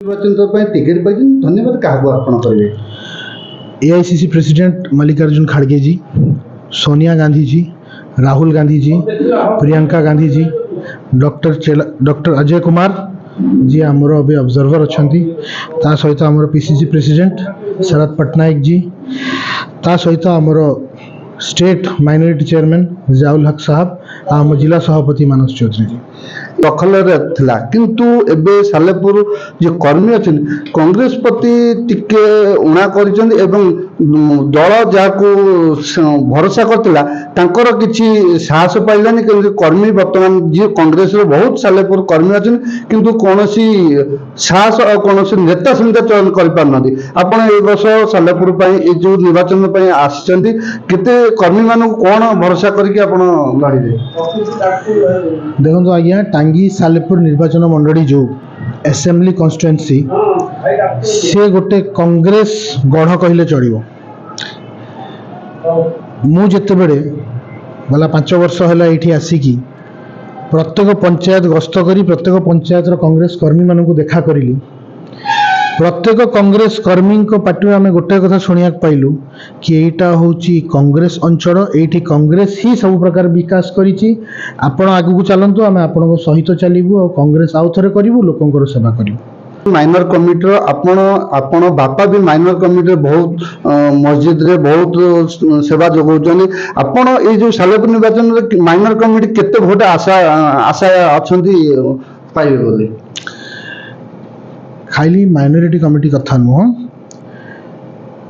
निर्वाचन टिकेट पाई धन्यवाद क्या अर्पण करेंगे? एआईसीसी प्रेसिडेंट मल्लिकार्जुन खड़गे जी, सोनिया गांधी जी, राहुल गांधी जी, प्रियंका गांधी जी, डॉक्टर अजय कुमार जी आमर अभी ऑब्जर्वर अच्छा ता सहित आमर पीसीसी प्रेसिडेंट शरद पट्टनायक जी, ता सहित आमर स्टेट माइनॉरिटी चेयरमैन जियाउल हक साहब आम जिला सभापति मानस चौधरी जी दखल थिला किंतु एबे सालेपुर जो कर्मी अच्छे कांग्रेस प्रति टिके उणा करिसेंती एवं दल जाको भरोसा करथिला तांकर किछि साहस पाइलानी कि कर्मी वर्तमान जी कांग्रेस रो बहुत सालेपुर कर्मी अच्छे किंतु कोनोसी साहस और कोनोसी नेता संता चयन कर पारनदी आपण ए वर्ष सालेपुर पई ए जो निर्वाचन पई आछंती केते कर्मी मानको कोन भरोसा करके आपण लड़िबे? देखो आज्ञा टांगी सालेपुर निर्वाचन मंडली जो एसेंबली कन्स्टिट्युएंसी से गोटे कांग्रेस गढ़ कहले चलो मु जिते बड़े गला 5 वर्ष है ये आसिकी प्रत्येक पंचायत गस्त करी प्रत्येक पंचायत कांग्रेस कर्मी मानू देखा करी प्रत्येक कांग्रेस कर्मी पार्टी आम गोटे कथा शुणा पाइलु कि एटा हूँ कांग्रेस अंचल ये कांग्रेस ही सब प्रकार विकास करी आपण आगू चलतु आम आपण सहित चलू और कांग्रेस आउ थे करूँ लोकंर सेवा करूँ। माइनर कमिटी आपण आपण बापा भी माइनर कमिटी बहुत मस्जिद रे बहुत सेवा जोगाउछन आपण ए जो सालेपुर निर्वाचन रे माइनर कमिटी केते भोट आशा आशा अछंती पाइबे बोली? खाली माइनॉरिटी कमिटी कथा नुह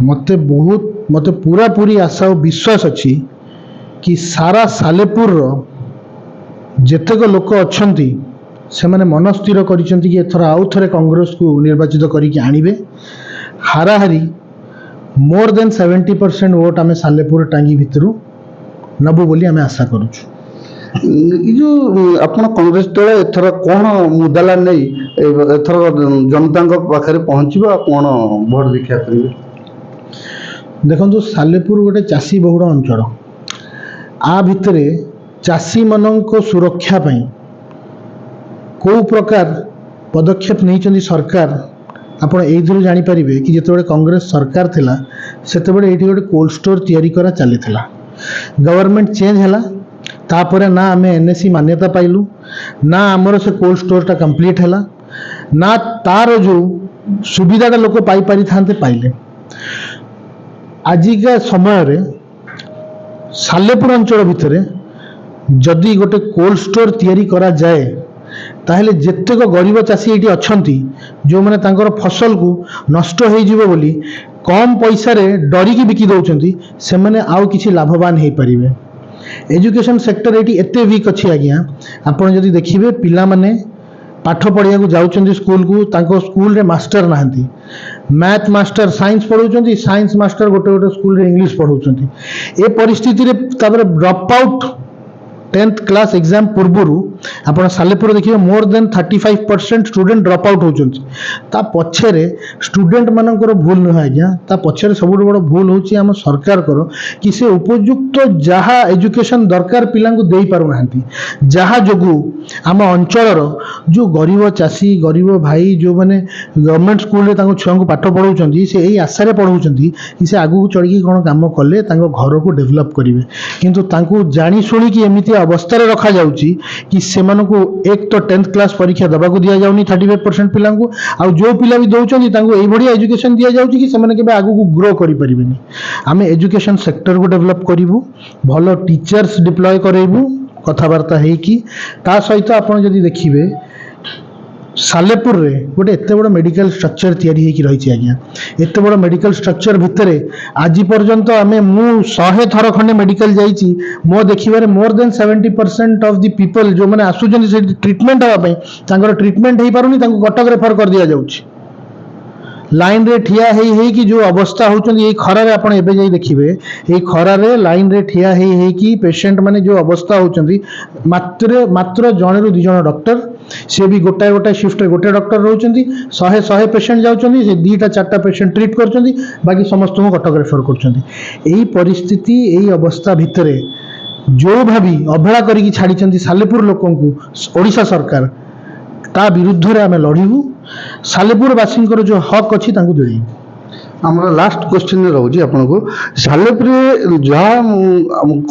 मते पूरा पूरी आशा और विश्वास अच्छी कि सारा सालेपुर जेतेक लोक अच्छंती से माने मन स्थिर करिसेंती कि एथर आउ थे कांग्रेस को निर्वाचित करिक आनिबे हाराहारी मोर देन 70% वोट आमे सालेपुर टांगी भितरु नबु बोली आमे आशा करूछु। जो आपण कांग्रेस दल एथर कौन मुदाला नहीं एथर जनता पाखे पहुँचब कौन भोट भिक्षा करेंगे? देखो सालेपुर गोटे चाषी बहुल अंचल आ भितरे चाषी मानक सुरक्षा पाई को प्रकार पदक्षेप नहीं सरकार आपण एइथिरु जानि परिबे कि जेतेबेले कांग्रेस सरकार थिला सेतेबेले एठी गोटे कोल्ड स्टोर तयारी करा चलीथिला गवर्नमेंट चेंज हैला तापर ना आम एनएससी मान्यता पाइलु ना आमर से कोल्ड स्टोरटा कंप्लीट हैला ना तार जो सुविधाटा लोक पाई पारि थांते पाइले आजिका समय रे सालेपुर अंचल भितरे जदि गोटे कोल्ड स्टोर तयारी करा जाए ताहले जेतेक गरीब चाषी ये अच्छी जो मैंने तांकर फसल को नष्ट हो जीवो बोली कम पैसा रे डरिकी बिकी दौरान से मैंने आउ किसी लाभवान हो पारे। एजुकेशन सेक्टर ये एते वीक अच्छी आज्ञा आपड़ जदि देखिए पिला माने पाठ पढ़िया को जाउछंती स्कूल को तांको स्कूल रे मास्टर नाहंती मैथ मास्टर साइंस पढ़ाउछंती साइंस मास्टर गोटे गोटे स्कूल रे इंग्लिश पढ़ाउछंती ए परिस्थिति रे तापर drop out 10th class exam पूर्व आप सालेपुर देखिए more than 35% student drop out होचंती ता पछरे स्टूडेंट मानकर भूल नुह आज्ञा ता पछरे सबुठ बड़ भूल होची आम सरकार करो कि से उपयुक्त जहा एजुकेशन दरकार पिला को दे पारु नाहंती जहा जोगु आम अंचलर जो गरीब चाषी गरीब भाई जो माने गवर्नमेंट स्कूल रे तांको छुआ को पाठ पढ़ाउछंती से एई आशा रे पढ़ाउछंती कि से आगु चढ़ी कोन काम कले तांको घर को डेवलप करिवे किंतु तांको जानी सुनी कि एमिति अवस्था रखा जाउची कि सेमान को एक तो 10th क्लास परीक्षा दबा को दिया जाउनी 35% पिला को आ जो पिला भी दउचंती तांको एई बढ़िया एजुकेशन दिया जाउची कि सेमाने केबे आगु को ग्रो करि परिबेनी। आमे एजुकेशन सेक्टर को डेवलप करिवु भलो टीचर्स डिप्लॉय करेबु कथावार्ता है कि ता सहित आपण जदि देखिबे सालेपुर रे गोटे एत बड़ मेडिकल स्ट्रक्चर तैयारी होगी रही आज्ञा एत बड़ मेडिकल स्ट्रक्चर भितर आज पर्यंत आम मु 100 थर खंडे मेडिकल जाइए मो देखिबारे more than 70% of the people जो मैंने आसुचंती से ट्रीटमेंट हवाई ट्रीटमेंट हो पारुनी कटक रेफर कर दिया जाउची लाइन रे ठिया है कि जो अवस्था होचंदी ये खरा रे आपण एबे जाई देखिबे ये खरा रे लाइन रे ठिया है कि पेशेंट माने जो अवस्था होचंदी मात्र जणे रु 2 जण डॉक्टर से भी गोटाए गोटाए शिफ्ट रे गोटे डॉक्टर रहउचंदी 100 पेशेंट जाउचंदी से 2टा 4टा पेशेंट ट्रीट करचंदी बाकी समस्त को कटक रेफर करचंदी एही परिस्थिति एही अवस्था भितरे जो भाभी अवहेला करिकी छाड़ी सालेपुर लोकन को ओडिशा सरकार ତା ବିରୁଦ୍ଧରେ ଆମେ ଲଢ଼ିବୁ। ସାଲେପୁରବାସୀଙ୍କର ଯେଉଁ ହକ୍ ଅଛି ତାଙ୍କୁ ଦିଆଯିବ। ଆମର ଲାଷ୍ଟ କ୍ୱେଶ୍ଚିନ୍ ରହୁଛି ଆପଣଙ୍କୁ, ସାଲେପୁରରେ ଯାହା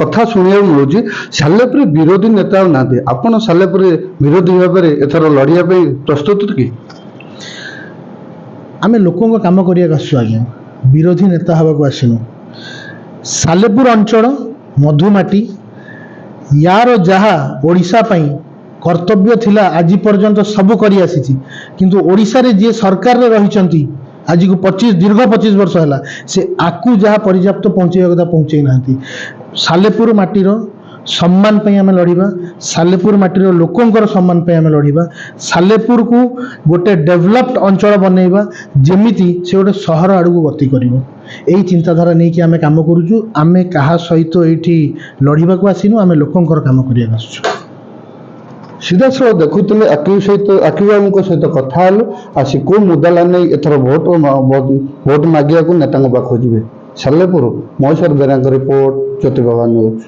କଥା ଶୁଣିବାକୁ ମିଳୁଛି ସାଲେପୁରରେ ବିରୋଧୀ ନେତା ଆଉ ନାହାନ୍ତି, ଆପଣ ସାଲେପୁରରେ ବିରୋଧୀ ଭାବରେ ଏଥର ଲଢ଼ିବା ପାଇଁ ପ୍ରସ୍ତୁତ କି? ଆମେ ଲୋକଙ୍କ କାମ କରିବାକୁ ଆସୁଛୁ ଆଜ୍ଞା, ବିରୋଧୀ ନେତା ହେବାକୁ ଆସିନୁ। ସାଲେପୁର ଅଞ୍ଚଳ ମଧୁମାଟି, ୟାର ଯାହା ଓଡ଼ିଶା ପାଇଁ କର୍ତ୍ତବ୍ୟ ଥିଲା ଆଜି ପର୍ଯ୍ୟନ୍ତ ସବୁ କରିଆସିଛି, କିନ୍ତୁ ଓଡ଼ିଶାରେ ଯିଏ ସରକାରରେ ରହିଛନ୍ତି ଆଜିକୁ ଦୀର୍ଘ 25 ବର୍ଷ ହେଲା, ସେ ଆକୁ ଯାହା ପର୍ଯ୍ୟାପ୍ତ ପହଞ୍ଚାଇବା କଥା ପହଞ୍ଚାଇ ନାହାନ୍ତି। ସାଲେପୁର ମାଟିର ସମ୍ମାନ ପାଇଁ ଆମେ ଲଢ଼ିବା, ସାଲେପୁର ମାଟିର ଲୋକଙ୍କର ସମ୍ମାନ ପାଇଁ ଆମେ ଲଢ଼ିବା, ସାଲେପୁରକୁ ଗୋଟେ ଡେଭଲପ୍ଡ ଅଞ୍ଚଳ ବନେଇବା, ଯେମିତି ସେ ଗୋଟେ ସହର ଆଡ଼କୁ ଗତି କରିବ। ଏହି ଚିନ୍ତାଧାରା ନେଇକି ଆମେ କାମ କରୁଛୁ। ଆମେ କାହା ସହିତ ଏଇଠି ଲଢ଼ିବାକୁ ଆସିନୁ, ଆମେ ଲୋକଙ୍କର କାମ କରିବାକୁ ଆସୁଛୁ। ସିଧାସଳଖ ଦେଖୁଥିଲେ ଆକିବ ବାବୁଙ୍କ ସହିତ କଥା ହେଲୁ। ଆସି କୋଉ ମୁଦାଲା ନେଇ ଏଥର ଭୋଟ ମାଗିବାକୁ ନେତାଙ୍କ ପାଖକୁ ଯିବେ। ସାଲେପୁର ମହେଶ୍ୱର ବେହେରାଙ୍କ ରିପୋର୍ଟ, ଜ୍ୟୋତି ପ୍ରଭା ନ୍ୟୁଜ୍।